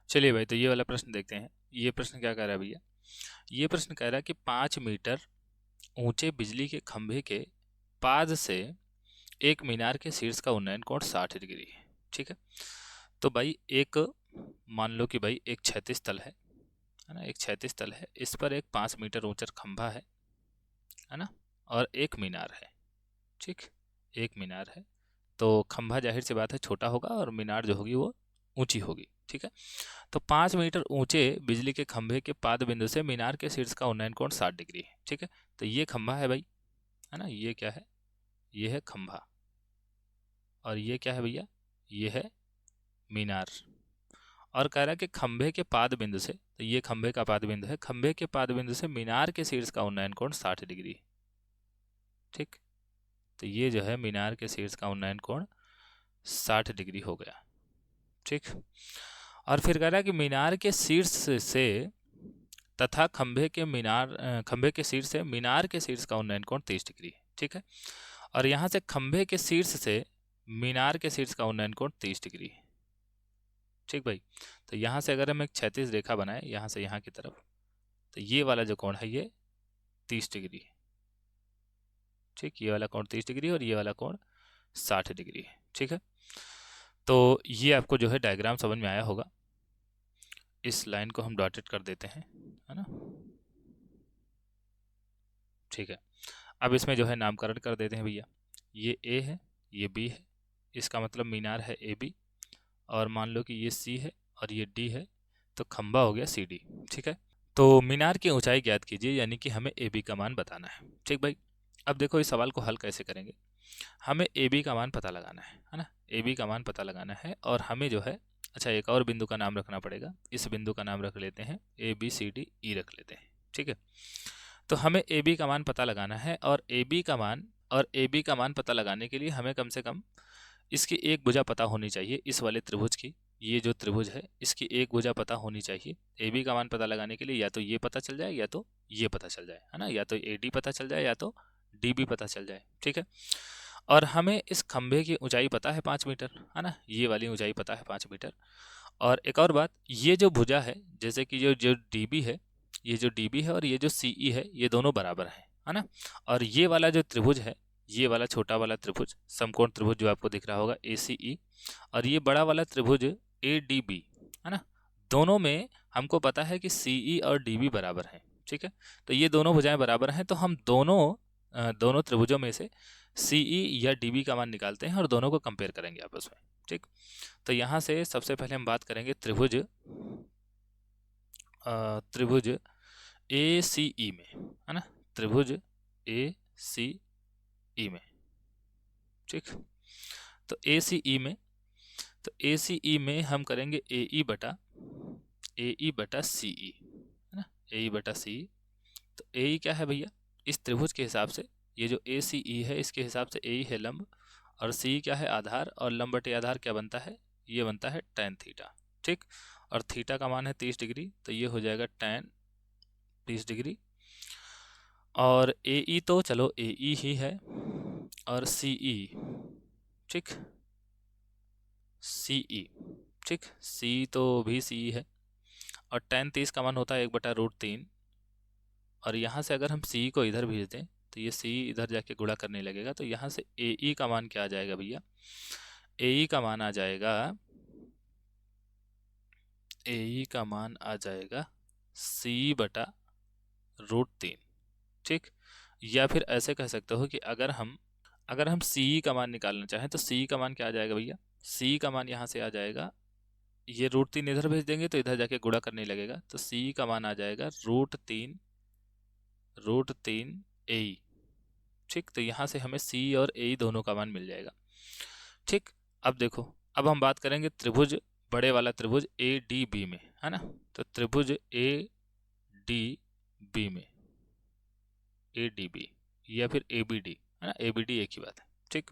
चलिए भाई, तो ये वाला प्रश्न देखते हैं। ये प्रश्न क्या कह रहा है भैया? ये प्रश्न कह रहा है कि 5 मीटर ऊंचे बिजली के खंभे के पाद से एक मीनार के शीर्ष का उन्नयन कोण 60 डिग्री है। ठीक है। तो भाई एक, मान लो कि भाई एक क्षैतिज तल है ना, एक क्षैतिज तल है, इस पर एक 5 मीटर ऊंचा खंभा है ना, और एक मीनार है। ठीक, एक मीनार है। तो खंभा जाहिर सी बात है छोटा होगा और मीनार जो होगी वो ऊंची होगी। ठीक है। तो 5 मीटर ऊंचे बिजली के खंभे के पाद बिंदु से मीनार के शीर्ष का उन्नयन कोण 60 डिग्री है। ठीक है। तो ये खंभा है भाई, है ना, ये क्या है? ये है खंभा। और ये क्या है भैया? ये है मीनार। और कह रहा है कि खंभे के पाद बिंदु से, तो ये खंभे का पाद बिंदु है, खंभे के पाद बिंदु से मीनार के शीर्ष का उन्नयन कोण 60 डिग्री। ठीक। तो ये जो है मीनार के शीर्ष का उन्नयन कोण 60 डिग्री हो गया। ठीक। और फिर कह रहा है कि मीनार के शीर्ष से तथा खंभे के शीर्ष से मीनार के शीर्ष का उन्नयन कोण 30 डिग्री है। ठीक है। और यहाँ से खंभे के शीर्ष से मीनार के शीर्ष का उन्नयन कोण 30 डिग्री है। ठीक भाई। तो यहाँ से अगर हम एक क्षैतिज रेखा बनाए यहाँ से यहाँ की तरफ, तो ये वाला जो कोण है ये 30 डिग्री है। ठीक, ये वाला कोण 30 डिग्री और ये वाला कोण 60 डिग्री है। ठीक है। तो ये आपको जो है डायग्राम समझ में आया होगा। इस लाइन को हम डॉटेड कर देते हैं, है ना। ठीक है। अब इसमें जो है नामकरण कर देते हैं भैया। ये ए है, ये बी है, इसका मतलब मीनार है ए बी। और मान लो कि ये सी है और ये डी है, तो खंबा हो गया सी डी। ठीक है। तो मीनार की ऊंचाई ज्ञात कीजिए, यानी कि हमें ए बी का मान बताना है। ठीक भाई। अब देखो इस सवाल को हल कैसे करेंगे। हमें ए बी का मान पता लगाना है ना, ए बी का मान पता लगाना है। और हमें जो है, अच्छा एक और बिंदु का नाम रखना पड़ेगा। इस बिंदु का नाम रख लेते हैं A B C D E रख लेते हैं। ठीक है। तो हमें ए बी का मान पता लगाना है, और ए बी का मान पता लगाने के लिए हमें कम से कम इसकी एक भुजा पता होनी चाहिए, इस वाले त्रिभुज की। ये जो त्रिभुज है इसकी एक भुजा पता होनी चाहिए। ए बी का मान पता लगाने के लिए या तो ये पता चल जाए या तो ये पता चल जाए, है ना, या तो ए डी पता चल जाए या तो डी बी पता चल जाए। ठीक है। और हमें इस खंभे की ऊंचाई पता है 5 मीटर, है ना, ये वाली ऊंचाई पता है 5 मीटर। और एक और बात, ये जो भुजा है, जैसे कि जो जो डी बी है, ये जो डी बी है और ये जो सी ई है, ये दोनों बराबर है ना। और ये वाला जो त्रिभुज है, ये वाला छोटा वाला त्रिभुज, समकोण त्रिभुज जो आपको दिख रहा होगा ए सी ई, और ये बड़ा वाला त्रिभुज ए डी बी, है ना, दोनों में हमको पता है कि सी ई और डी बी बराबर हैं। ठीक है। तो ये दोनों भुजाएं बराबर हैं, तो हम दोनों त्रिभुजों में से सी ई या डी बी का मान निकालते हैं और दोनों को कंपेयर करेंगे आपस में। ठीक। तो यहाँ से सबसे पहले हम बात करेंगे त्रिभुज ए सी ई में, है ना, त्रिभुज ए सी ई में। ठीक। तो ए सी ई में, तो ए सी ई में हम करेंगे ए ई बटा सी ई, है ना, ए ई बटा सी ई। तो ए ई क्या है भैया? इस त्रिभुज के हिसाब से ये जो ए सी ई है इसके हिसाब से ए ई है लंब, और सी क्या है? आधार। और लंब बटे आधार क्या बनता है? ये बनता है tan थीटा। ठीक। और थीटा का मान है 30 डिग्री, तो ये हो जाएगा tan 30 डिग्री। और ए ई तो चलो ए ई ही है, और सी ई, ठीक, सी ई, ठीक, सी तो भी सी ई है। और tan 30 का मान होता है 1/√3। और यहाँ से अगर हम सी को इधर भेज दें तो ये सी इधर जाके गुणा करने लगेगा, तो यहाँ से ए ई का मान क्या आ जाएगा भैया? ए ई का मान आ जाएगा, ए ई का मान आ जाएगा c/√3। ठीक। या फिर ऐसे कह सकते हो कि अगर हम सी का मान निकालना चाहें तो सी का मान क्या आ जाएगा भैया? सी का मान यहाँ से आ जाएगा, ये √3 इधर भेज देंगे तो इधर जाके गुणा करने लगेगा, तो सी का मान आ जाएगा √3 ए। ठीक। तो यहाँ से हमें सी और ए दोनों का मान मिल जाएगा। ठीक। अब देखो, अब हम बात करेंगे त्रिभुज, बड़े वाला त्रिभुज ए डी बी में, है ना। तो त्रिभुज ए डी बी में, ए डी बी या फिर ए बी डी, है ना, ए बी डी एक ही बात है। ठीक।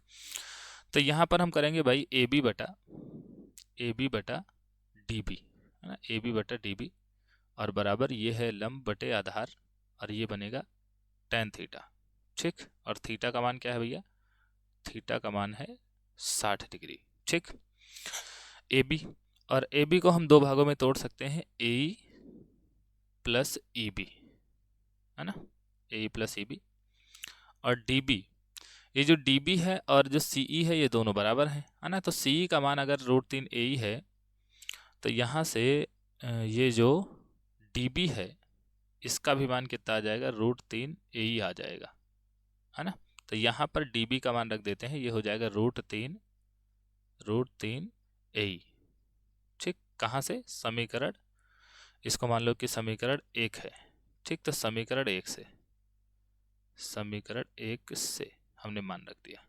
तो यहाँ पर हम करेंगे भाई ए बी बटा डी बी, है ना, ए बी बटा डी बी, और बराबर ये है लंब बटे आधार, और ये बनेगा tan थीटा। ठीक। और थीटा का मान क्या है भैया? थीटा का मान है 60 डिग्री। ठीक। ए बी, और ए बी को हम दो भागों में तोड़ सकते हैं, ए प्लस ई बी, है ना, ए प्लस ई बी। और डी बी, ये जो डी बी है और जो सी ई है ये दोनों बराबर हैं, है ना। तो सी ई का मान अगर √3 ए ई है तो यहाँ से ये जो डी बी है इसका भी मान कितना आ जाएगा, √3 ए ई आ जाएगा, है ना। तो यहाँ पर डी बी का मान रख देते हैं, ये हो जाएगा √3 ए ई। ठीक, कहाँ से, समीकरण, इसको मान लो कि समीकरण 1 है। ठीक, तो समीकरण 1 से हमने मान रख दिया।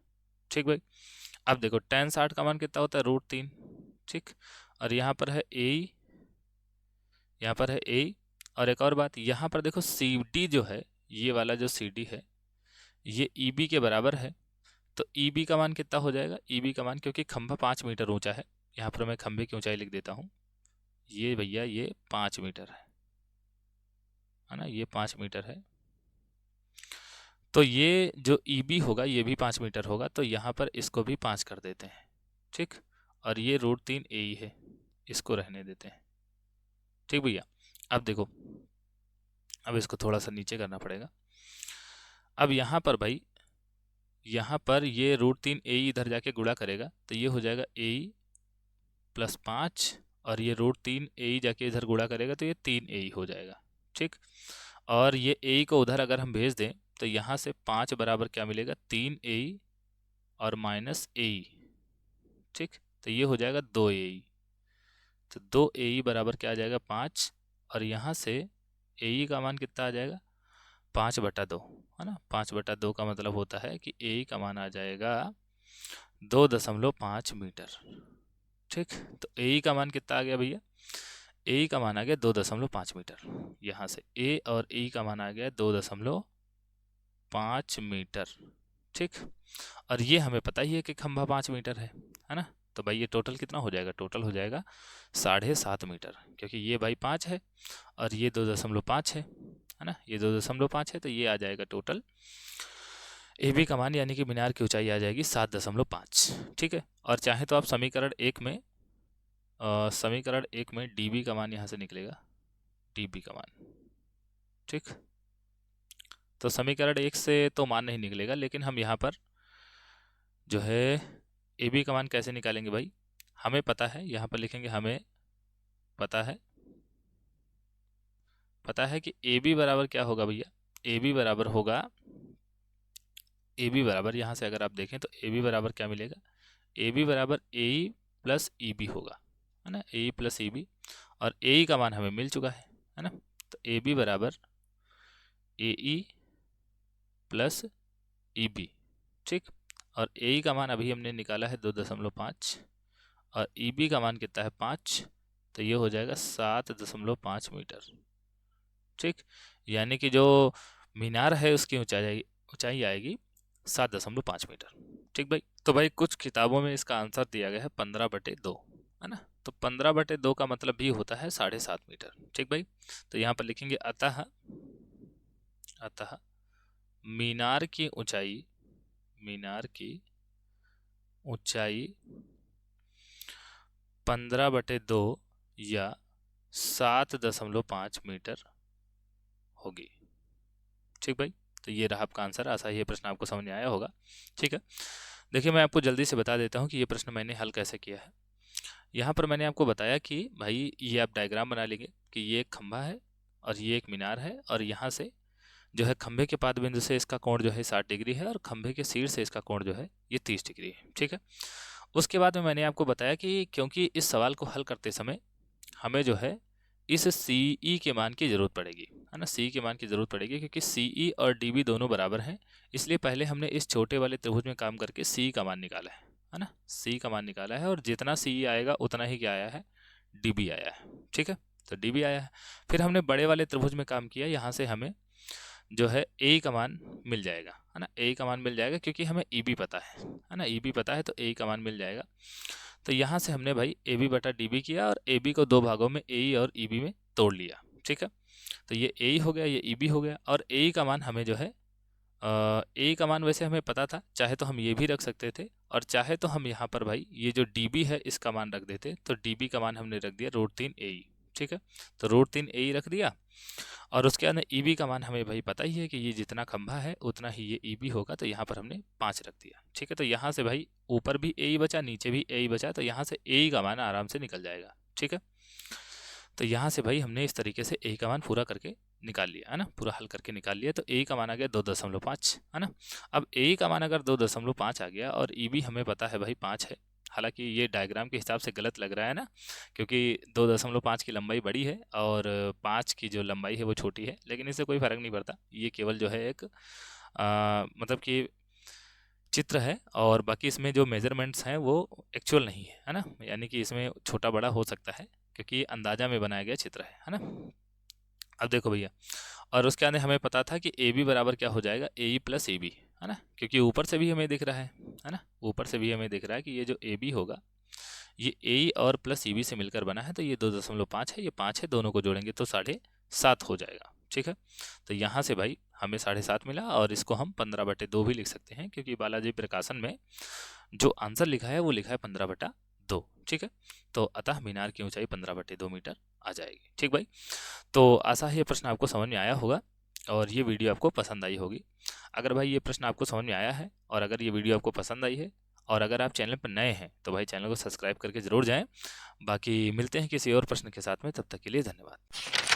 ठीक भाई, अब देखो tan 60 का मान कितना होता है, √3। ठीक, और यहाँ पर है ए, यहाँ पर है ए। और एक और बात, यहाँ पर देखो सी डी जो है, ये वाला जो सी डी है ये ई बी के बराबर है। तो ई बी का मान कितना हो जाएगा, ई बी का मान, क्योंकि खंभा 5 मीटर ऊंचा है, यहाँ पर मैं खंभे की ऊंचाई लिख देता हूँ, ये भैया ये 5 मीटर है ना, ये 5 मीटर है। तो ये जो ई बी होगा ये भी 5 मीटर होगा, तो यहाँ पर इसको भी 5 कर देते हैं। ठीक, और ये √3 ए ई है, इसको रहने देते हैं। ठीक भैया, अब देखो, अब इसको थोड़ा सा नीचे करना पड़ेगा। अब यहाँ पर भाई, यहाँ पर ये √3 ए ई इधर जाके गुणा करेगा तो ये हो जाएगा ए ई प्लस 5, और ये √3 ए ई जाके इधर गुणा करेगा तो ये 3 ए ई हो जाएगा। ठीक, और ये ए ई को उधर अगर हम भेज दें तो यहाँ से 5 बराबर क्या मिलेगा, 3 ए ई और माइनस ए ई। ठीक, तो ये हो जाएगा 2 ए ई। तो 2 ए ई बराबर क्या आ जाएगा, 5। और यहाँ से ए ई का मान कितना आ जाएगा, 5/2, है ना। 5/2 का मतलब होता है कि ए ई का मान आ जाएगा 2.5 मीटर। ठीक, तो ए ई का मान कितना आ गया भैया, ए ई का मान आ गया 2.5 मीटर। यहाँ से ए और ए का मान आ गया 2.5 मीटर। ठीक, और ये हमें पता ही है कि खंभा 5 मीटर है ना। तो भाई ये टोटल कितना हो जाएगा, टोटल हो जाएगा 7.5 मीटर, क्योंकि ये भाई 5 है और ये 2.5 है ना, ये 2.5 है, तो ये आ जाएगा टोटल ए बी का मान, यानी कि मीनार की ऊंचाई आ जाएगी 7.5। ठीक है, और चाहे तो आप समीकरण 1 में डी बी का मान यहाँ से निकलेगा, डी बी का मान। ठीक, तो समीकरण 1 से तो मान नहीं निकलेगा, लेकिन हम यहाँ पर जो है ए बी का मान कैसे निकालेंगे भाई, हमें पता है, यहाँ पर लिखेंगे हमें पता है कि ए बी बराबर क्या होगा भैया, ए बी बराबर होगा, ए बी बराबर यहाँ से अगर आप देखें तो ए बी बराबर क्या मिलेगा, ए बी बराबर ए ई प्लस ई बी होगा, है ना, ए ई प्लस ई बी। और ए ई का मान हमें मिल चुका है ना। तो ए बी बराबर ए ई प्लस ई बी। ठीक, और ए ई का मान अभी हमने निकाला है 2.5, और ई बी का मान कितना है 5, तो ये हो जाएगा 7.5 मीटर। ठीक, यानी कि जो मीनार है उसकी ऊंचाई आएगी 7.5 मीटर। ठीक भाई, तो भाई कुछ किताबों में इसका आंसर दिया गया है 15/2, है ना। तो 15/2 का मतलब भी होता है 7.5 मीटर। ठीक भाई, तो यहाँ पर लिखेंगे अतः मीनार की ऊंचाई 15/2 या 7.5 मीटर होगी। ठीक भाई, तो ये रहा आपका आंसर। आशा ये प्रश्न आपको समझ में आया होगा। ठीक है, देखिए मैं आपको जल्दी से बता देता हूँ कि ये प्रश्न मैंने हल कैसे किया है। यहाँ पर मैंने आपको बताया कि भाई ये आप डायग्राम बना लेंगे कि ये एक खंभा है और ये एक मीनार है, और यहाँ से जो है खंभे के पाद बिंदु से इसका कोण जो है 60 डिग्री है, और खंभे के सिर से इसका कोण जो है ये 30 डिग्री है। ठीक है, उसके बाद में मैंने आपको बताया कि क्योंकि इस सवाल को हल करते समय हमें जो है इस सी ई के मान की ज़रूरत पड़ेगी, है ना, सी के मान की ज़रूरत पड़ेगी, क्योंकि सी ई और डी बी दोनों बराबर हैं। इसलिए पहले हमने इस छोटे वाले त्रिभुज में काम करके सी का मान निकाला है ना, सी का मान निकाला है, और जितना सी ई आएगा उतना ही क्या आया है, डी बी आया है। ठीक है, तो डी बी आया है। फिर हमने बड़े वाले त्रिभुज में काम किया, यहाँ से हमें जो है ए का मान मिल जाएगा, है ना, ए का मान मिल जाएगा, क्योंकि हमें ई बी पता है ना, ई बी पता है, तो ए का मान मिल जाएगा। तो यहाँ से हमने भाई ए बी बटा डी बी किया, और ए बी को दो भागों में ए और ई बी में तोड़ लिया। ठीक है, तो ये ए हो गया, ये ई बी हो गया, और ए का मान हमें जो है ए का मान वैसे हमें पता था, चाहे तो हम ये भी रख सकते थे और चाहे तो हम यहाँ पर भाई ये जो डी है इसका मान रख देते। तो डी का मान हमने रख दिया √3 AE, ठीक है। तो √3 AE रख दिया और उसके अंदर ई का मान हमें भाई पता ही है कि ये जितना खंभा है उतना ही ये ई होगा, तो यहाँ पर हमने 5 रख दिया, ठीक है। तो यहाँ से भाई ऊपर भी ए बचा, नीचे भी ए बचा, तो यहाँ से ए का मान आराम से निकल जाएगा, ठीक है। तो यहाँ से भाई हमने इस तरीके से ए का मान पूरा करके निकाल लिया है ना, पूरा हल करके निकाल लिया। तो ए का मान आ गया 2.5 है ना। अब ए का मान अगर 2.5 आ गया और ई भी हमें पता है भाई 5 है, हालांकि ये डायग्राम के हिसाब से गलत लग रहा है ना, क्योंकि 2.5 की लंबाई बड़ी है और 5 की जो लंबाई है वो छोटी है, लेकिन इससे कोई फ़र्क नहीं पड़ता। ये केवल जो है एक मतलब कि चित्र है और बाकी इसमें जो मेजरमेंट्स हैं वो एक्चुअल नहीं है ना, यानी कि इसमें छोटा बड़ा हो सकता है क्योंकि ये अंदाजा में बनाया गया चित्र है ना। अब देखो भैया, और उसके अंदर हमें पता था कि ए बी बराबर क्या हो जाएगा, ए ई प्लस ए बी, है ना, क्योंकि ऊपर से भी हमें दिख रहा है ना, ऊपर से भी हमें दिख रहा है कि ये जो ए बी होगा ये ए और प्लस ई बी से मिलकर बना है। तो ये 2.5 है, ये 5 है, दोनों को जोड़ेंगे तो 7.5 हो जाएगा, ठीक है। तो यहाँ से भाई हमें 7.5 मिला और इसको हम 15/2 भी लिख सकते हैं, क्योंकि बालाजी प्रकाशन में जो आंसर लिखा है वो लिखा है 15/2, ठीक है। तो अतः मीनार की ऊंचाई 15/2 मीटर आ जाएगी, ठीक भाई। तो आशा है ये प्रश्न आपको समझ में आया होगा और ये वीडियो आपको पसंद आई होगी। अगर भाई ये प्रश्न आपको समझ में आया है और अगर ये वीडियो आपको पसंद आई है और अगर आप चैनल पर नए हैं तो भाई चैनल को सब्सक्राइब करके ज़रूर जाएं। बाकी मिलते हैं किसी और प्रश्न के साथ में, तब तक के लिए धन्यवाद।